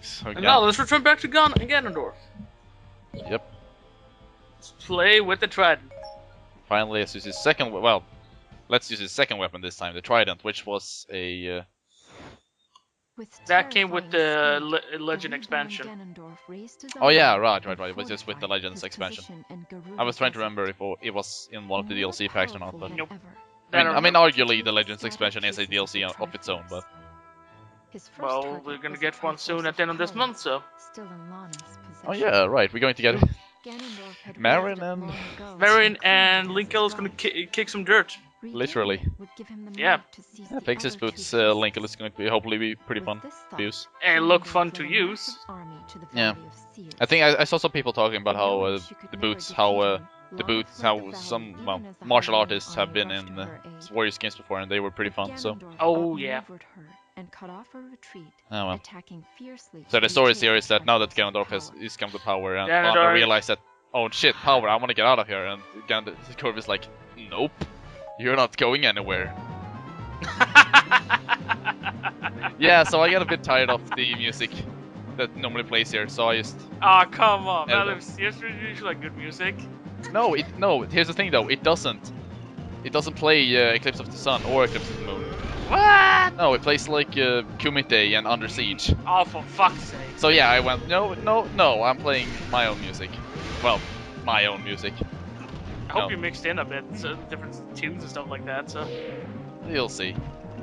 So And now let's return back to Ganondorf. Yep. Let's play with the Trident. Finally, let's use his second. Well, let's use his second weapon this time, the Trident, which was a. That came with the Legend expansion. Oh yeah, right. It was just with the Legends expansion. I was trying to remember if it was in one of the DLC packs or not, but Nope. I mean, arguably the Legends expansion is a DLC of its own, but. Well, we're gonna get one soon at the end of this month, so. Oh yeah, right. We're going to get Marin and Linkel is gonna kick some dirt. Literally. Yeah. Pegasus Boots Linkel is going to be hopefully pretty fun to use. And look fun to use. Yeah. I think I saw some people talking about how how some martial artists have been in Warriors games before, and they were pretty fun. So. Oh yeah. Oh well. So the story here is that now that Ganondorf is come to power, and Lana realized that, oh shit, power, I want to get out of here, and Ganondorf is like, nope, you're not going anywhere. Yeah, so I got a bit tired of the music that normally plays here, so I just. Ah, oh, come on, man! It's usually like good music. No, here's the thing though, it doesn't play Eclipse of the Sun or Eclipse of the Moon. What? No, it plays like Kumite and Under Siege. Oh, for fuck's sake. So yeah, I went, no, I'm playing my own music. Well, my own music. I hope you mixed in a bit, so different tunes and stuff like that, so. You'll see.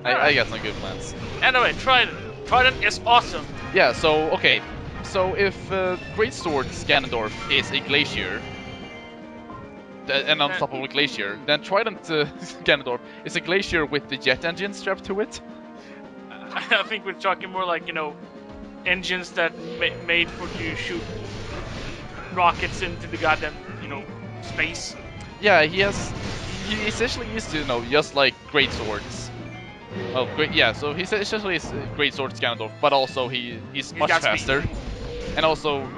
I got some good plans. Anyway, Trident. Trident is awesome. Yeah, so, okay. So if Great Sword's Ganondorf is a glacier, an unstoppable glacier, then Trident Ganondorf is a glacier with the jet engine strapped to it. I think we're talking more like, engines that made for you to shoot rockets into the goddamn, space. Yeah, he essentially used to, just like Great Swords. Oh, great! Yeah, so he essentially is Great Swords Ganondorf, but also he's much faster, and also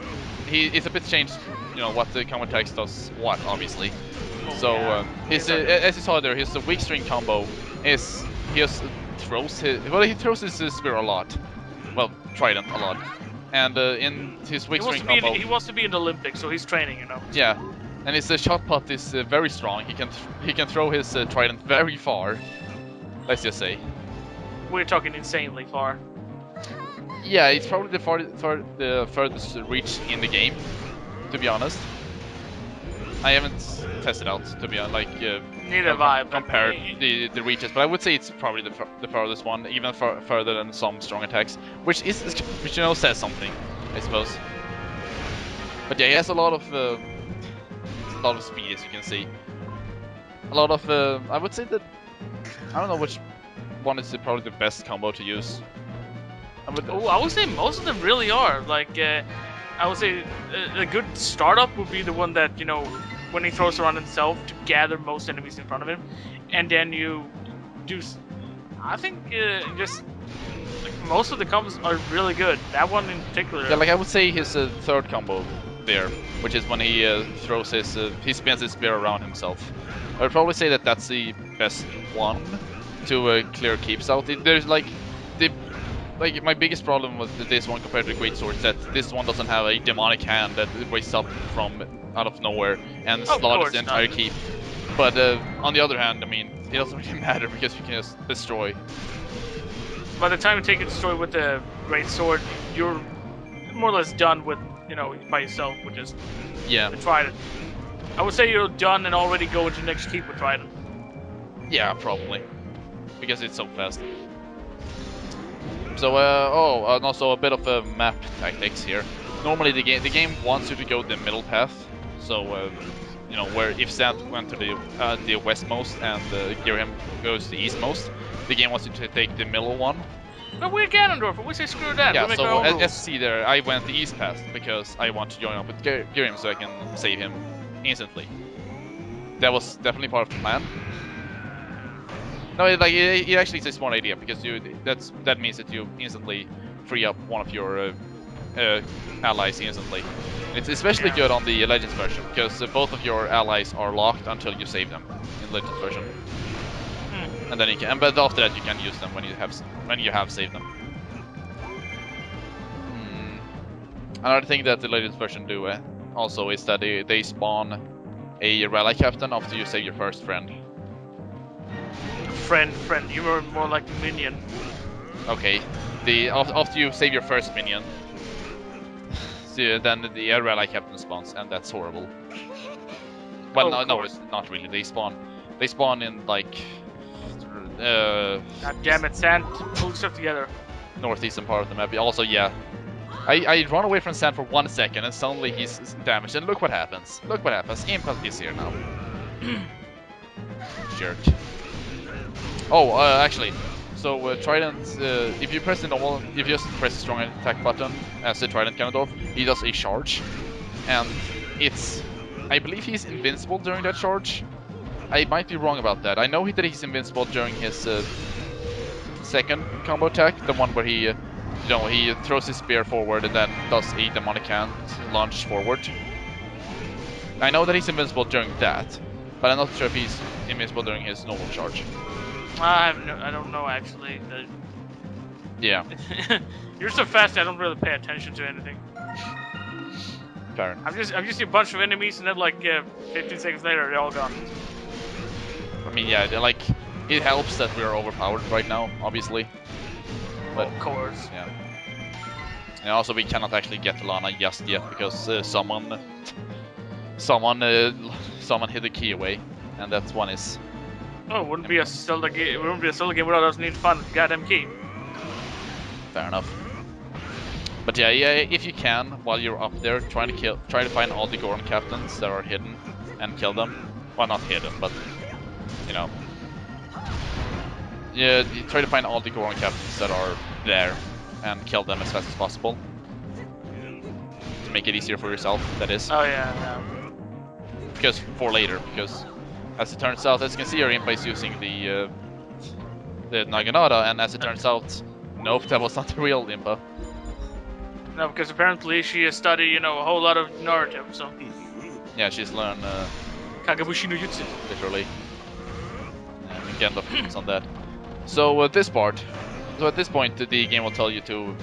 it's a bit changed. What the counter attacks does what, obviously. So as you saw there, his weak string combo is he throws his spear a lot. Well, Trident a lot, and in his weak string combo, he wants to be in the Olympics, so he's training, Yeah, and his shot put is very strong. He can throw his Trident very far. Let's just say. We're talking insanely far. Yeah, it's probably the furthest reach in the game, to be honest. I haven't tested out, to be honest, neither have I, compared the reaches, but I would say it's probably the farthest one, even further than some strong attacks, which says something, I suppose. But yeah, he has a lot of speed, as you can see. A lot of I would say that I don't know which one is probably the best combo to use. I would say most of them really are. I would say a good startup would be the one that, when he throws around himself to gather most enemies in front of him. And then you do... I think just... most of the combos are really good. That one in particular. Yeah, I would say his third combo there, which is when he throws he spins his spear around himself. I would probably say that that's the best one to clear keeps out. There's my biggest problem with this one compared to the Great Sword is that this one doesn't have a demonic hand that wakes up from out of nowhere and slaughters the entire keep. But on the other hand, I mean, it doesn't really matter because you can just destroy. By the time you take a destroy with the Great Sword, you're more or less done with, by yourself, which is the Trident. I would say you're done and already go into the next keep with Trident. Yeah, probably. Because it's so fast. So, and also a bit of map tactics here. Normally the game wants you to go the middle path. So, where if Sand went to the westmost and Girham goes to the eastmost, the game wants you to take the middle one. But we're Ganondorf, we say screw that. Yeah, so as you see there, I went the east path because I want to join up with Girham so I can save him instantly. That was definitely part of the plan. No, it actually is a smart idea because that means that you instantly free up one of your allies instantly. It's especially good on the Legends version because both of your allies are locked until you save them in Legends version. And then but after that you can use them when you have saved them. Another thing that the latest version do also is that they spawn a rally captain after you save your first friend. Friend. You were more like minion. Okay, after you save your first minion, so then the rally captain spawns, and that's horrible. Well, no, it's not really. They spawn in like. God damn it, Sand. Pull stuff together. Northeastern part of the map. Also, yeah. I run away from Sand for 1 second and suddenly he's damaged, and look what happens. Look what happens. Impa is here now. Jerk. Oh, actually. So, Trident, if you press the normal, if you just press the strong attack button as the Trident Ganondorf, he does a charge. And it's. I believe he's invincible during that charge. I might be wrong about that. I know that he's invincible during his second combo attack, the one where he, he throws his spear forward and then does a demonic hand launch forward. I know that he's invincible during that, but I'm not sure if he's invincible during his normal charge. I don't know actually. Yeah. You're so fast I don't really pay attention to anything. Fair. I'm just a bunch of enemies and then like 15 seconds later they're all gone. I mean, yeah, like it helps that we're overpowered right now, obviously. But of course. Yeah. And also we cannot actually get to Lana just yet because someone hid the key away, and that one is. Oh, it wouldn't be a Zelda game. It wouldn't be a Zelda game without us needing to find the goddamn key. Fair enough. But yeah, if you can, while you're up there, try to find all the Goron captains that are hidden and kill them. Well, not hidden, but you know. Yeah, you try to find all the Goron captains that are there and kill them as fast as possible. To make it easier for yourself, that is. Oh yeah. Because for later, because as it turns out, as you can see, our Impa is using the Naginata, and as it turns out, nope, that was not the real Impa. No, because apparently she has studied, a whole lot of narrative, so. Yeah, she's learned Kagabushi no Jutsu. literally. And Ganondorf on that. So at this point, the game will tell you to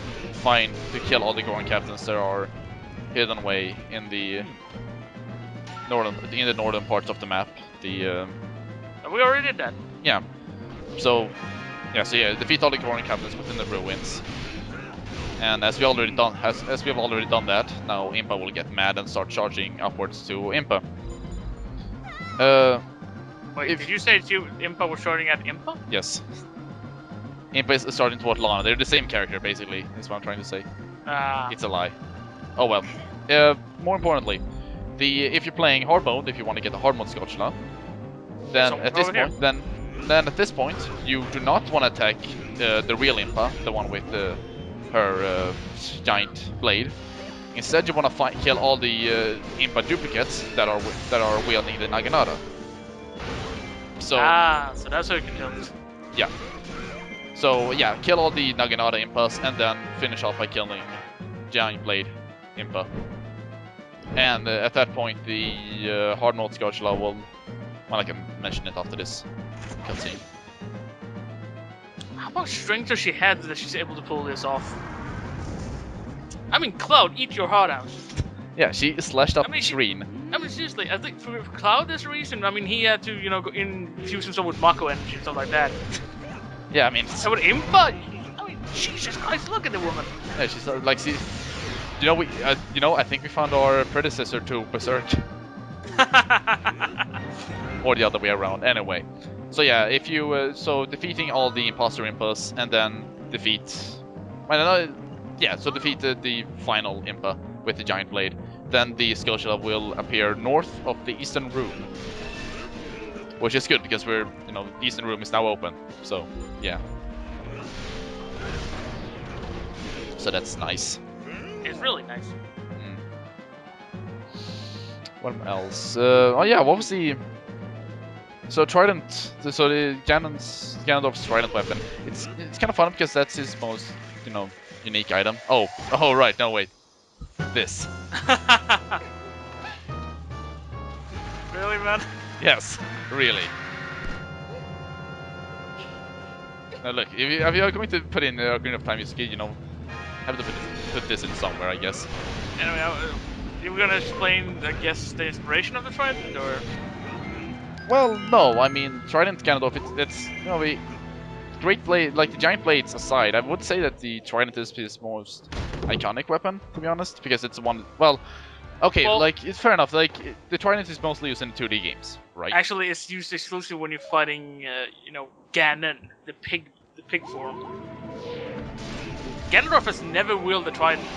kill all the Goron captains that are hidden away in the northern parts of the map. We already did that. Yeah. So defeat all the Goron captains within the ruins. And as we have already done that, now Impa will get mad and start charging upwards to Impa. Wait, did you say Impa was starting at Impa? Yes. Impa is starting toward Lana. They're the same character, basically, is what I'm trying to say. It's a lie. Oh well. More importantly, if you're playing hard mode, if you want to get the hard mode Scotchla, then at this point, you do not want to attack the real Impa, the one with her giant blade. Instead, you want to kill all the Impa duplicates that are wielding the Naginata. So that's how you can kill them. Yeah. So yeah, kill all the Naginata Impas and then finish off by killing Giant Blade Impa. And at that point, the hard mode Scotchla will. Well, I can mention it after this cutscene. How much strength does she have that she's able to pull this off? I mean, Cloud, eat your heart out. Yeah, she slashed up screen. Seriously, I think for Cloud, there's a reason. I mean, he had to, go infuse himself with Mako energy and stuff like that. Yeah, I mean. So with Impa, I mean, Jesus Christ, look at the woman. Yeah, she's like, I think we found our predecessor to Berserk. Or the other way around. Anyway, so yeah, if you defeating all the imposter Impas and then defeat, defeat the final Impa with the giant blade, then the Skullshelf will appear north of the eastern room, which is good because the eastern room is now open. So yeah, so that's nice. It's really nice. What else? What was the... So Trident, the Ganondorf's Trident weapon. It's kind of fun because that's his most, unique item. Oh, right, no wait. This. Really, man? Yes, really. Now look, if you are going to put in Ocarina of Time, you have to put this in somewhere, I guess. Anyway, you were gonna explain, I guess, the inspiration of the Trident, or? Well, no, I mean Trident Ganondorf. It's you know great blade, like the giant blades aside. I would say that the Trident is his most iconic weapon, to be honest, because it's the one. Well, okay, Well, like it's fair enough. Like the Trident is mostly used in 2D games, right? actually, it's used exclusively when you're fighting, Ganon, the pig form. Ganondorf has never wielded the Trident.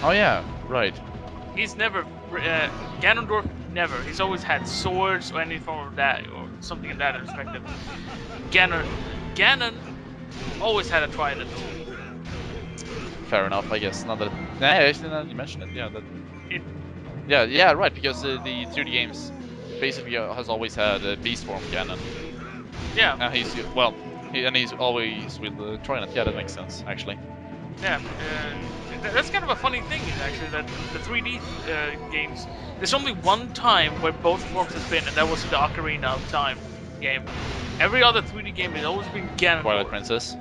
Oh yeah, right. He's never, Ganondorf never. He's always had swords or any form of that, or something in that perspective. Ganon always had a Trident. Fair enough, I guess. Not that. Nah, actually, now you mentioned it. Yeah, yeah, right. Because the 2D games basically has always had a beast form Ganon. Yeah. And he's always with the Trident. Yeah, that makes sense, actually. Yeah, that's kind of a funny thing, actually, that the 3D games, there's only one time where both forms has been, and that was the Ocarina of Time game. Every other 3D game has always been Ganondorf. Twilight Princess.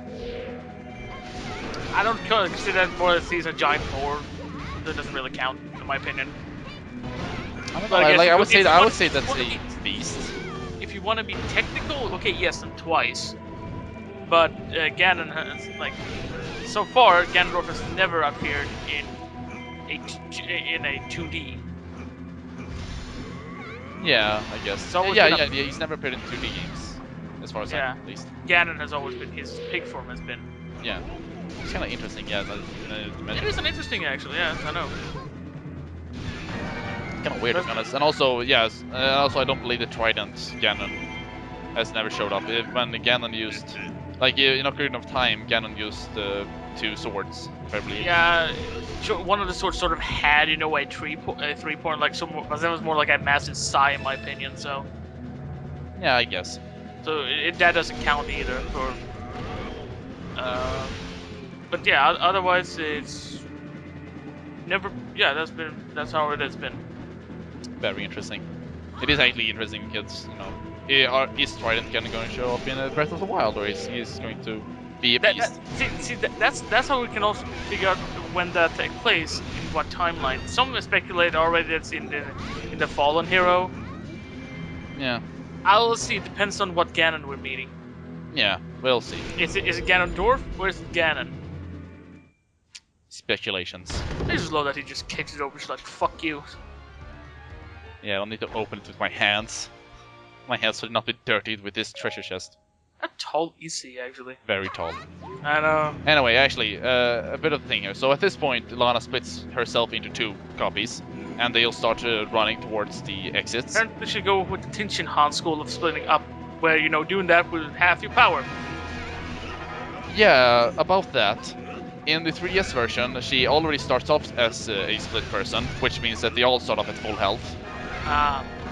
I don't consider that more as he's a giant boar. That doesn't really count, in my opinion. I would say that's a beast. If you want to be technical, okay, yes, and twice. But Ganon has, like, so far, Ganondorf has never appeared in a 2D. Yeah, I guess. Yeah, he's never appeared in 2D games, as far as I know, at least. Ganon has always been, his pig form has been. Yeah. It's kind of interesting, yeah. It is an interesting, actually, yeah, I know. Kind of weird, to be honest. And also, yes, I don't believe the Trident Ganon has never showed up. When Ganon used, like in Ocarina of Time, Ganon used 2 swords, I believe. Yeah, one of the swords sort of had, a 3-point, like but that was more like a massive sai, in my opinion. So. Yeah, I guess. So that doesn't count either. But yeah, otherwise it's never. Yeah, that's how it has been. Very interesting. It is actually interesting because is Trident going to show up in Breath of the Wild, or is he going to be a beast? That's how we can also figure out when that takes place, in what timeline. Some speculate already that's in the Fallen Hero. Yeah. I'll see. It depends on what Ganon we're meeting. Yeah, we'll see. Is it Ganondorf or is it Ganon? Speculations. I just love that he just kicks it over. She's like, "Fuck you." Yeah, I'll need to open it with my hands. My hands should not be dirtied with this treasure chest. How tall is he, actually? Very tall. I know. Anyway, actually, a bit of a thing here. So at this point, Lana splits herself into 2 copies, and they'll start running towards the exits. Apparently, they should go with the Tinshin Han school of splitting up, where, doing that with half your power. Yeah, about that. In the 3DS version, she already starts off as a split person, which means that they all start off at full health.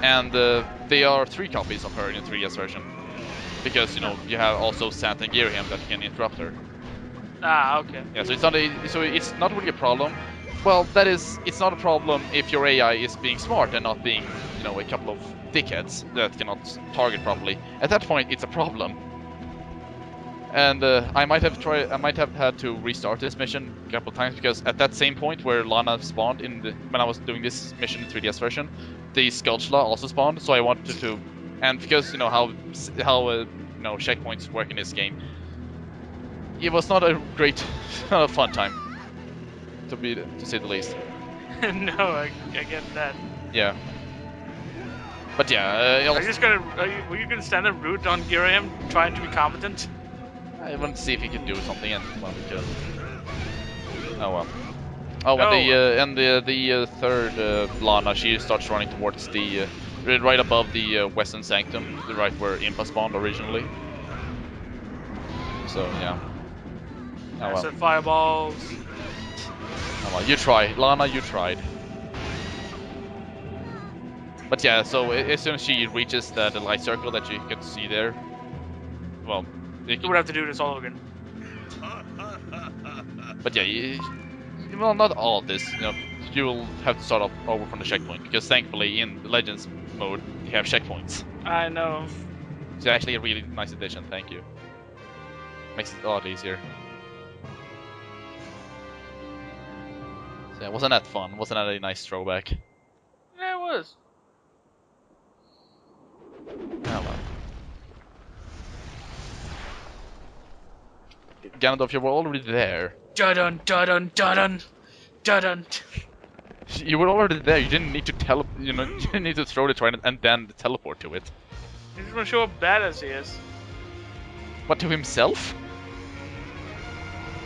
And there are 3 copies of her in the 3DS version. Because, you have also Santa and Girahim that can interrupt her. Okay. Yeah, so it's not really a problem. Well, it's not a problem if your AI is being smart and not being, a couple of dickheads that cannot target properly. At that point, it's a problem. And I might have had to restart this mission a couple of times, because at that same point where Lana spawned when I was doing this mission in 3DS version, the Skulchla also spawned. So I wanted to, and because how checkpoints work in this game, it was not a great, not a fun time, to say the least. No, I get that. Yeah. But yeah, were you gonna stand and root on Girahim trying to be competent? I wanted to see if he could do something, and well, he could. Oh well. Oh, and the third Lana, she starts running towards the right above the Western Sanctum, right where Impa spawned originally. So yeah. Oh well. Fireballs. Oh well, you tried, Lana. You tried. But yeah, so as soon as she reaches the light circle that you can see there, well, you would have to do this all over again. But yeah, well, not all of this. You'll have to start off over from the checkpoint, because thankfully in the Legends mode you have checkpoints. I know. It's actually a really nice addition. Thank you. Makes it a lot easier. So yeah, wasn't that fun? Wasn't that a nice throwback? Yeah, it was. Oh well. Ganondorf, you were already there. Dun dun dun dun. You were already there. You didn't need to you didn't need to throw the trident and then teleport to it. He just want to show how badass he is. But to himself?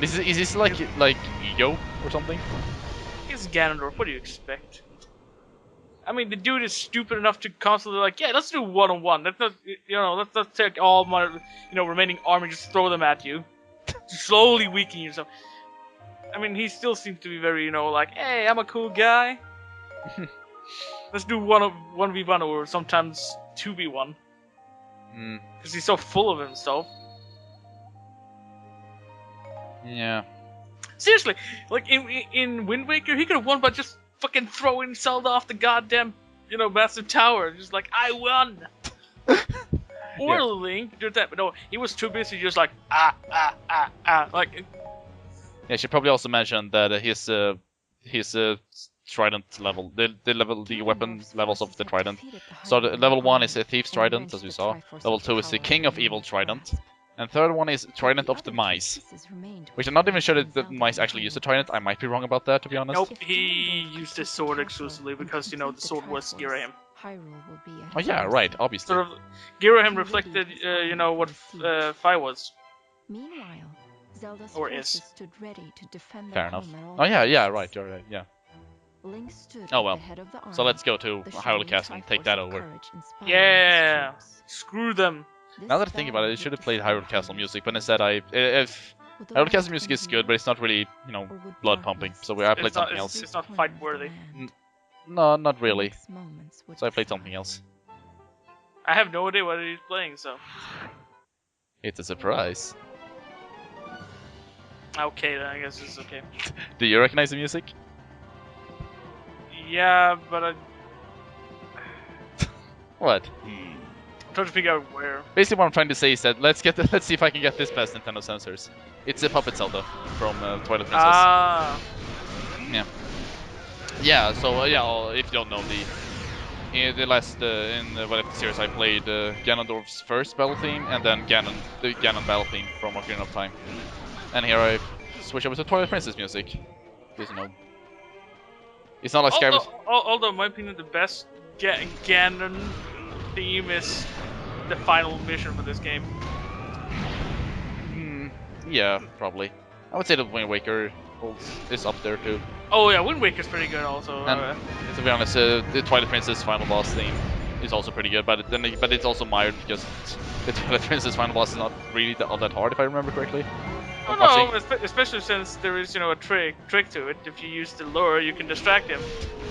Is this like ego or something? He's Ganondorf. What do you expect? I mean, the dude is stupid enough to constantly like, yeah, let's do one-on-one. Let's not, let's not take all my, remaining army, just throw them at you, slowly weaken yourself. I mean, he still seems to be very, like, hey, I'm a cool guy. Let's do 1v1 or sometimes 2v1. Because he's so full of himself. Yeah. Seriously, like in Wind Waker, he could have won by just fucking throwing Zelda off the goddamn, massive tower. Just like, I won! Or yeah. Link did that, but no, he was too busy just like, like... Yeah, I should probably also mention that his Trident level, the weapon levels of the Trident. So the level 1 is a Thief's Trident, as we saw. Level 2 is the King of Evil Trident. And third one is Trident of the Mice. Which I'm not even sure that the Mice actually use the Trident. I might be wrong about that, to be honest. Nope, he used his sword exclusively because, the sword was Girahim. Oh yeah, right, obviously. Sort of, Girahim reflected, what Fi was. Meanwhile, Zelda's or forces is. stood ready to defend Fair their enough. home at all Oh yeah, costs. right, you're right, yeah. Link stood Oh at well. the head of the army, So let's go to the Hyrule shining Castle and take Triforce that of over. courage inspiring Yeah! his troops. Screw them. Now that I think about it, I should have played Hyrule Castle music, but instead if Hyrule Castle music is good, but it's not really, blood pumping. So I played something else. It's not fight worthy. No, not really. So I played something else. I have no idea what he's playing, so... It's a surprise. Okay, then I guess it's okay. Do you recognize the music? Yeah, but I... What? I'm trying to figure out where. Basically, what I'm trying to say is that let's see if I can get this past Nintendo sensors. It's a Puppet Zelda from Twilight Princess. Ah. Yeah. Yeah. So if you don't know in the last whatever series I played Ganondorf's first battle theme and then the Ganon battle theme from Ocarina of Time. And here I switch over to Twilight Princess music. Because it's not like Skyward. Although, in my opinion, the best Ganon theme is the final mission for this game. Yeah, probably. I would say the Wind Waker is up there too. Oh yeah, Wind Waker's pretty good also. And to be honest, the Twilight Princess final boss theme is also pretty good, but it's also mired because the Twilight Princess final boss is not really all that hard, if I remember correctly. Oh no, especially since there is a trick to it. If you use the lure, you can distract him.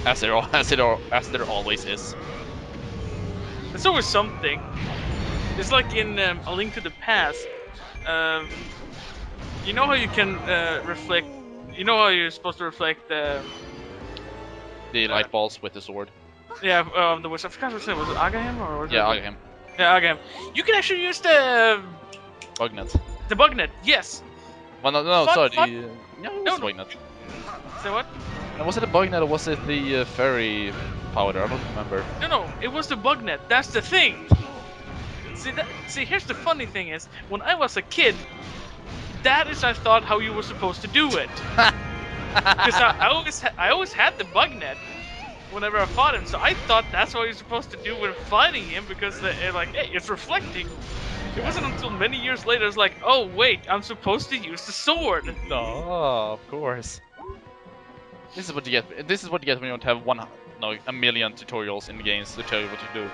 As there always is. There's always something. It's like in A Link to the Past. You know how you can reflect. You know how you're supposed to reflect the light balls with the sword. Yeah, the witch. I forgot what it was. Was it Agaham or was it? Agaham. Yeah, Agaham. You can actually use the Bugnet. The Bugnet. Yes. Well, no, sorry. No, it was Bugnet. Say what? And was it a Bugnet or was it the fairy powder? I don't remember. No, it was the Bugnet. That's the thing. See, here's the funny thing is, when I was a kid, that is I thought how you were supposed to do it. Because I always had the Bugnet whenever I fought him, so I thought that's what you're supposed to do when fighting him, because hey, it's reflecting. It wasn't until many years later it's like, oh wait, I'm supposed to use the sword. No, of course. This is what you get. This is what you get when you don't have a million tutorials in the games to tell you what to do.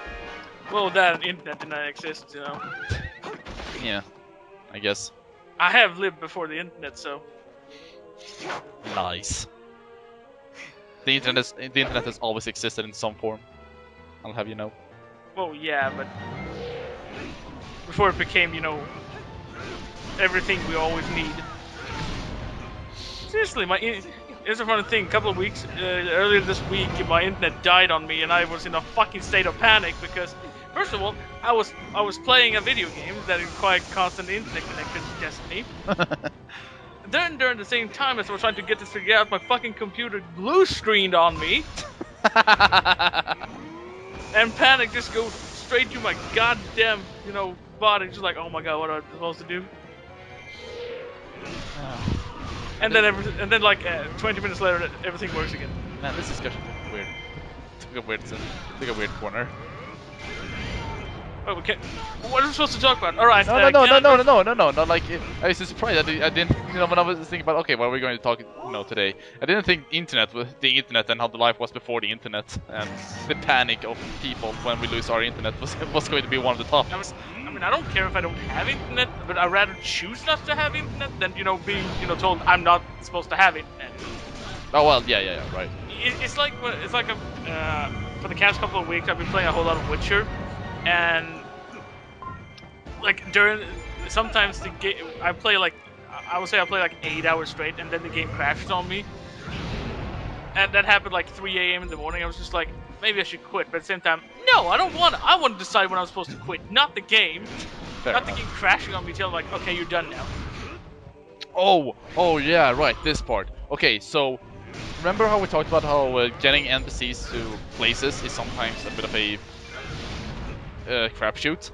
Well, that internet did not exist, Yeah, I guess. I have lived before the internet, so. Nice. The internet has always existed in some form. I'll have you know. Well, yeah, but before it became, everything we always need. Seriously, here's a funny thing. A couple of weeks earlier this week, my internet died on me, and I was in a fucking state of panic because, first of all, I was playing a video game that required constant internet connection to Destiny. then during the same time as I was trying to get this figured out, my fucking computer blue screened on me, and panic just goes straight to my goddamn, body. Just like, oh my god, what am I supposed to do? And then like 20 minutes later, everything works again. Man, this discussion took a weird corner. Oh, okay. What are we supposed to talk about? All right. No. Not like I was surprised. I didn't. When I was thinking about okay, what are we going to talk? Today. I didn't think the internet and how the life was before the internet and the panic of people when we lose our internet was going to be one of the topics. I mean, I don't care if I don't have internet, but I'd rather choose not to have internet than being told I'm not supposed to have internet. Oh well, yeah, right. It's like for the past couple of weeks I've been playing a whole lot of Witcher. And like sometimes the game I play like 8 hours straight, and then the game crashes on me. And that happened like 3 a.m. in the morning. I was just like, maybe I should quit. But at the same time, no, I don't want to. I want to decide when I'm supposed to quit, not the game. Not the game crashing on me telling like, okay, you're done now. Oh yeah, right. This part. Okay, so remember how we talked about how getting NPCs to places is sometimes a bit of a crapshoot.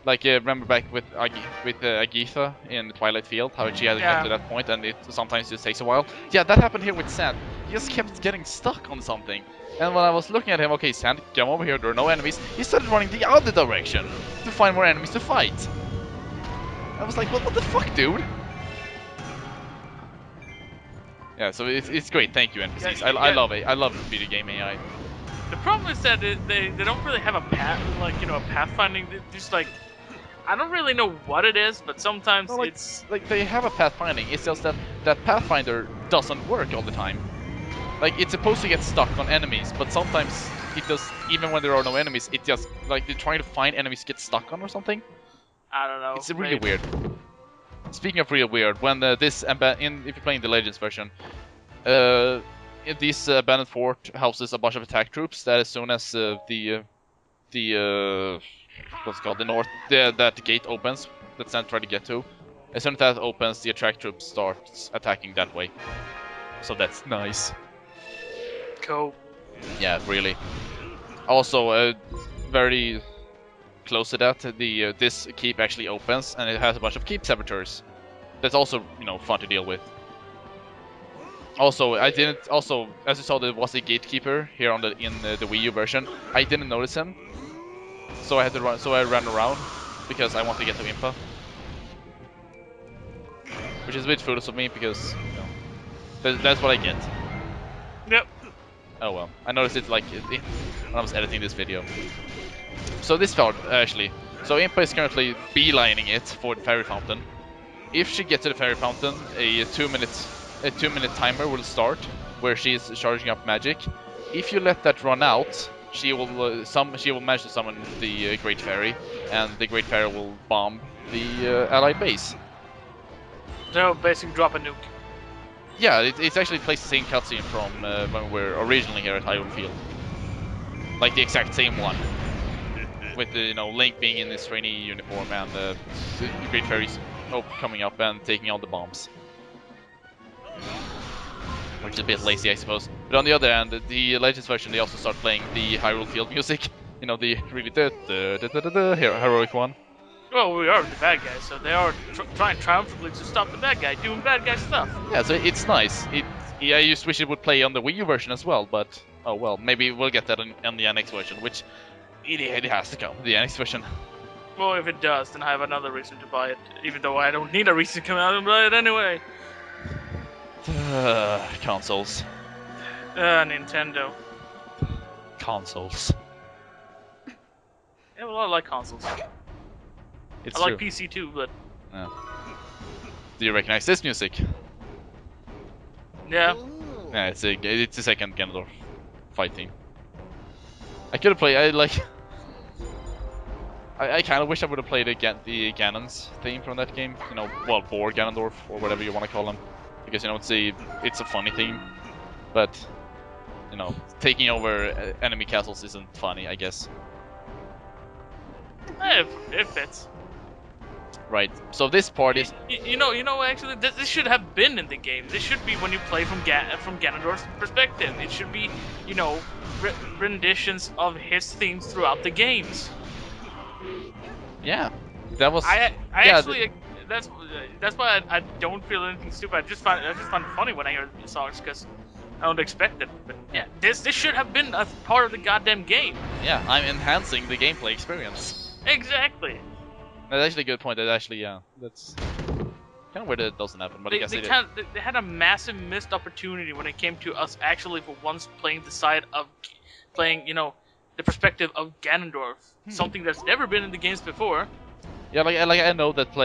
Like remember back with Agatha in Twilight Field, how she had to get to that point, and it sometimes just takes a while. Yeah, that happened here with Sand. He just kept getting stuck on something. And when I was looking at him, okay, Sand, come over here. There are no enemies. He started running the other direction to find more enemies to fight. I was like, what the fuck, dude? Yeah, so it's great. Thank you, NPCs. Yeah, I love it. I love video game AI. The problem is that they don't really have a path, like, a pathfinding. Just like, I don't really know what it is, but sometimes it's like they have a pathfinding. It's just that pathfinder doesn't work all the time. Like it's supposed to get stuck on enemies, but sometimes it does. Even when there are no enemies, it just like they're trying to find enemies to get stuck on or something. I don't know. It's really weird. Speaking of real weird, when if you're playing the Legends version, these abandoned fort houses a bunch of attack troops that as soon as the what's it called, the north, that gate opens that Sand tried to get to, as soon as that opens, the attack troops starts attacking that way. So that's nice. Cool. Yeah, really. Also, very close to that, this keep actually opens and it has a bunch of keep saboteurs. That's also fun to deal with. Also, as you saw, there was a gatekeeper here in the Wii U version. I didn't notice him, so I had to run. So I ran around because I want to get to Impa, which is a bit foolish of me because that's what I get. Yep. Oh well, I noticed it like when I was editing this video. So this part actually, so Impa is currently beelining it for the fairy fountain. If she gets to the fairy fountain, a 2-minute timer will start where she is charging up magic. If you let that run out, she will manage to summon the Great Fairy, and the Great Fairy will bomb the allied base. So basically, drop a nuke. Yeah, it's actually placed the same cutscene from when we were originally here at Hyrule Field, like the exact same one, with the Link being in his trainee uniform and the Great Fairy's coming up and taking all the bombs. Which is a bit lazy, I suppose. But on the other hand, the Legends version, they also start playing the Hyrule Field music. The really heroic one. Well, we are the bad guys, so they are trying triumphantly to stop the bad guy doing bad guy stuff. Yeah, so it's nice. I just wish it would play on the Wii U version as well, but oh well, maybe we'll get that on the NX version, which it has to come, the NX version. Well, if it does, then I have another reason to buy it, even though I don't need a reason to come out and buy it anyway. Consoles. Nintendo. Consoles. Yeah, well, I like consoles. It's I like true. PC too, but... Yeah. Do you recognize this music? Yeah. Yeah, it's the second Ganondorf fight theme. I could have played. I kind of wish I would have played the Ganon's theme from that game. Well, for Ganondorf or whatever you want to call him, because it's a funny theme, but taking over enemy castles isn't funny, I guess. It fits. Right. So this part is Actually, this should have been in the game. This should be when you play from Ganondorf's perspective. It should be, renditions of his themes throughout the games. yeah. That was I yeah. actually that's why I don't feel anything stupid. I just find it funny when I hear the songs because I don't expect it. But yeah, this should have been a part of the goddamn game. Yeah, I'm enhancing the gameplay experience. Exactly. That's actually a good point. That actually, yeah, that's kind of weird that it doesn't happen. But I guess They had a massive missed opportunity when it came to us actually for once playing the side of playing, the perspective of Ganondorf, something that's never been in the games before. Yeah, like I know that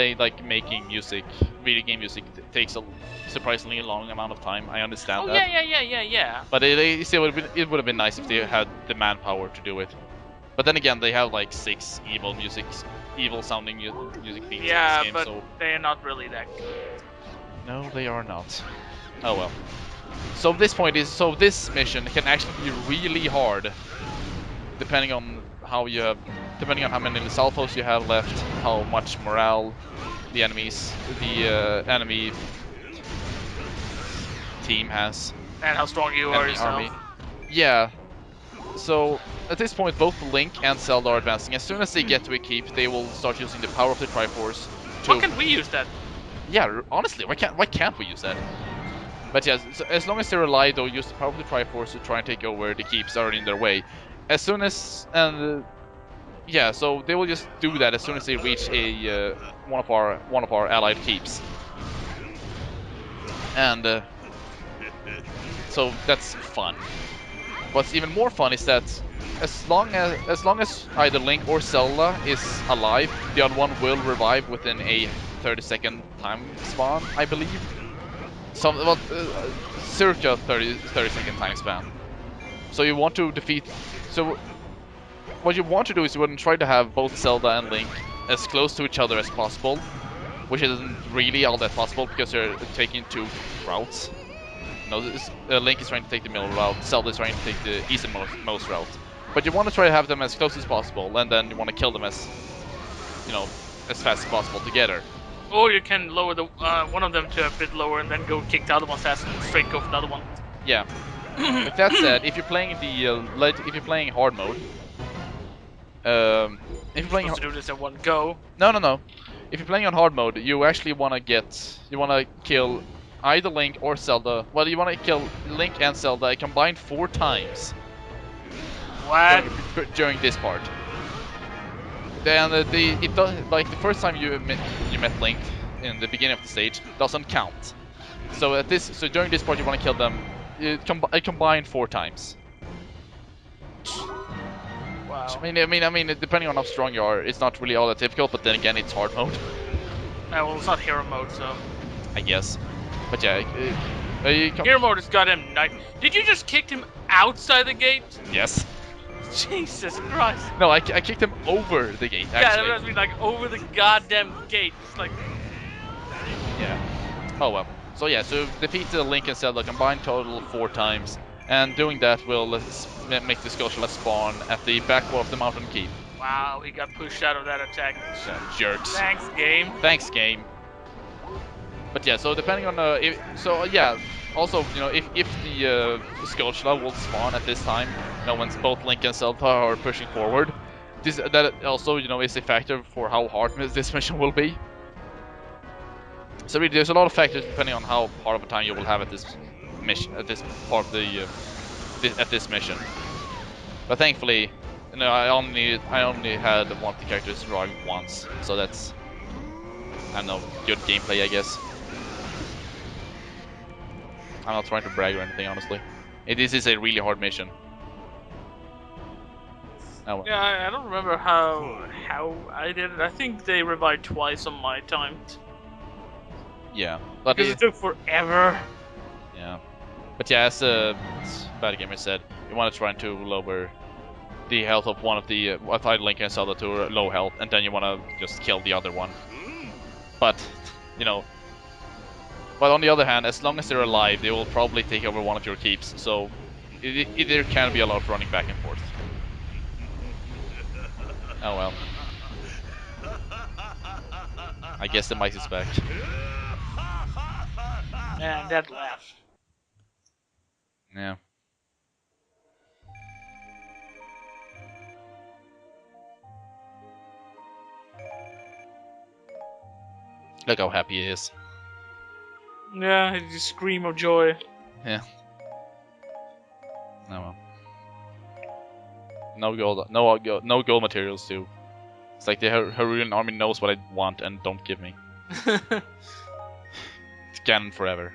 making music, video game music, takes a surprisingly long amount of time. I understand that. Yeah. But it still would have been nice if they had the manpower to do it. But then again, they have like 6 evil sounding music themes in this game, but so they're not really that good. no, they are not. Oh well. So this mission can actually be really hard, depending on how many Salfos you have left, how much morale the enemy team has, and how strong you are yourself. Army. Yeah. So at this point, both Link and Zelda are advancing. As soon as they get to a keep, they will start using the power of the Triforce. Why can't we use that? Yeah, honestly, why can't we use that? But yeah, so as long as they're alive, they'll use the power of the Triforce to try and take over the keeps that are in their way. As soon as yeah, so they will just do that as soon as they reach a one of our allied keeps. And so that's fun. What's even more fun is that as long as either Link or Zelda is alive, the other one will revive within a 30-second time span, I believe. Circa 30-second time span. So you want to defeat. So what you want to do is you want to try to have both Zelda and Link as close to each other as possible, which isn't really all that possible because they're taking 2 routes. Link is trying to take the middle route, Zelda is trying to take the easternmost route. But you want to try to have them as close as possible, and then you want to kill them as fast as possible together. Or you can lower the one of them to a bit lower and then go kick the other one fast and straight go for the other one. Yeah. With that said, if you're playing hard mode, if you're playing supposed to do this in one go. No. If you're playing on hard mode, you actually want to kill either Link or Zelda. Well, you want to kill Link and Zelda combined 4 times. What? During this part. Then the first time you met Link in the beginning of the stage doesn't count. So during this part you want to kill them combined 4 times. Wow. I mean, depending on how strong you are, it's not really all that difficult. But then again, it's hard mode. Well, it's not hero mode, so. I guess. But yeah, hero mode is goddamn nice. Did you just kick him outside the gate? Yes. Jesus Christ. No, I kicked him over the gate, actually. Yeah, that must be like over the goddamn gate. It's like... Yeah. Oh well. So yeah, so defeat Link and Zelda combined total 4 times. And doing that will make the Skulltula spawn at the back wall of the mountain keep. Wow, he got pushed out of that attack. Jerks. Thanks, game. Thanks, game. But yeah, so depending on also if the Skulltula will spawn at this time, when both Link and Zelda are pushing forward, that also is a factor for how hard this mission will be. So really, there's a lot of factors depending on how hard of a time you will have at this mission, at this part of the at this mission. But thankfully, I only had one of the characters survive once, so that's, I don't know, good gameplay, I guess. I'm not trying to brag or anything, honestly. This is a really hard mission. Oh, well. Yeah, I don't remember how I did it. I think they revived twice on my time. Yeah, but because it took forever. Yeah, but yeah, as Bad Gamer said, you want to try to lower the health of one of the either Link and Zelda to low health, and then you want to just kill the other one. But but on the other hand, as long as they're alive, they will probably take over one of your keeps. So there can be a lot of running back and forth. Oh well. I guess the mice is back. Man, that laugh. Yeah. Look how happy he is. Yeah, he just scream of joy. Yeah. Oh well. No gold. No gold materials too. It's like the Hyrulean army knows what I want and don't give me. It's Ganon forever.